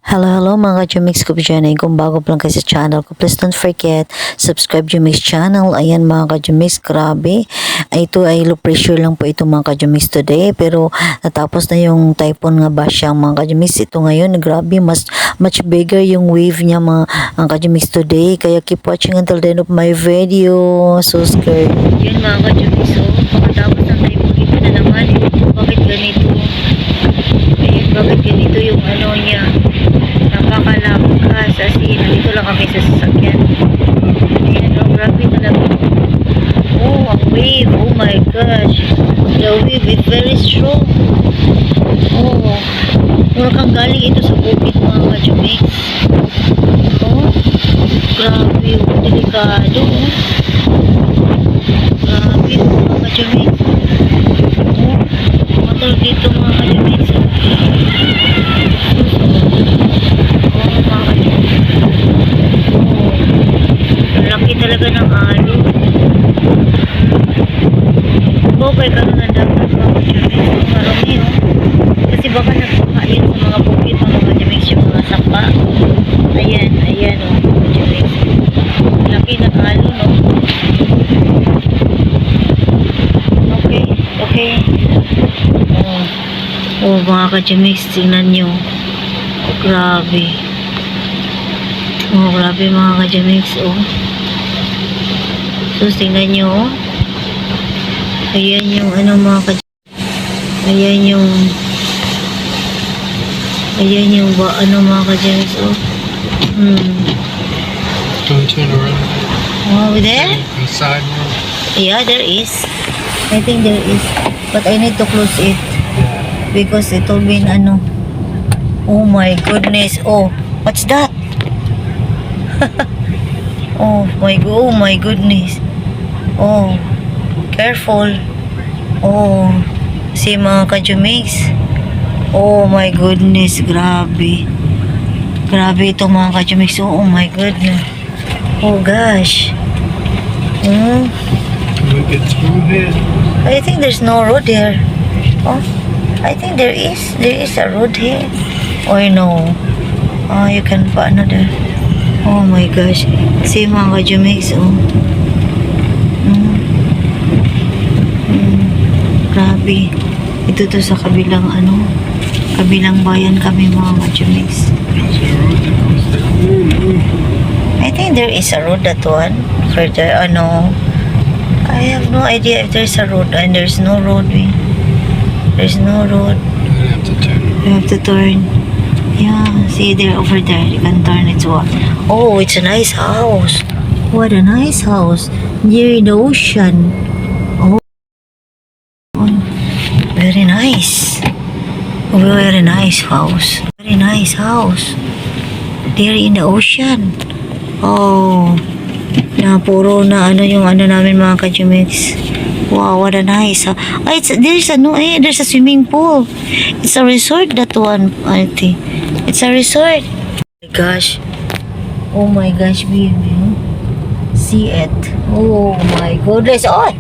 Hello mga Jumix ko dyan. Kung bago pa lang kayo sa channel ko, please don't forget, subscribe Jumix channel. Ayan mga Jumix, grabe. Ito ay low pressure lang po ito mga Jumix today. Pero natapos na yung typhoon nga ba siya mga Jumix. Ito ngayon, grabe, much bigger yung wave niya mga Jumix today. Kaya keep watching until the end of my video. So scared. Yun mga Jumix, so pagkatapos ng typhoon ito na naman. Bakit ganito? Ayun, bakit ganito yung ano niya? Napakalakas, as in, dito lang kami sa sasakyan. Ayan, oh, grabe talaga. Oh, ang wave, oh my gosh. The wave is very strong. Oh, mura kang galing ito sa bukid mga ka-Jumix. Oh, grabe, oh, delikado. Oh. Grabe, oh, mga ka-Jumix. Oh, matal dito mga ka-Jumix. Laki talaga ng alon. Okay ka nga dapat mga Jumix. Marami oh. Kasi baka nagpakain sa mga bukid mga Jumix yung mga sapa. Ayan, ayan oh mga Jumix. Laki ng alon oh. Okay, okay. Oh mga ka-Jumix, tingnan nyo. Oh, grabe. Oh, grabe mga ka-Jumix oh. So, tingnan nyo, oh. Ayan yung, ano mga ayan yung, ano mga ka-Jumix, oh. Don't turn around. Oh, there? Inside room. Yeah, there is. I think there is. But I need to close it. Because it will be, ano. Oh my goodness. Oh, what's that? Oh my goodness. Oh, careful. Oh, si mga ka-Jumix. Oh my goodness, grabe. Grabe ito mga ka-Jumix. Oh my goodness. Oh gosh. Can we get through here? I think there's no road here. Oh, I think there is. There is a road here. Or no. Oh, you can put another. Oh my gosh. Si mga ka-Jumix. Oh. Grabe. Ito to sa kabilang ano, kabilang bayan kami mga Jumix. I think there is a road that one. Further, ano, I have no idea if there's a road and there's no road. There's no road. We have to turn. You have to turn. Yeah, see there over there. You can turn it to. Oh, it's a nice house. What a nice house near the ocean. Oh. Very nice. Very nice house. Very nice house. There in the ocean. Oh. Na puro na ano yung ano namin mga ka-Jumix. Wow, what a nice. There's a swimming pool. It's a resort that one, I think. It's a resort. Oh my gosh. Oh my gosh, baby. See it. Oh my goodness. Oh.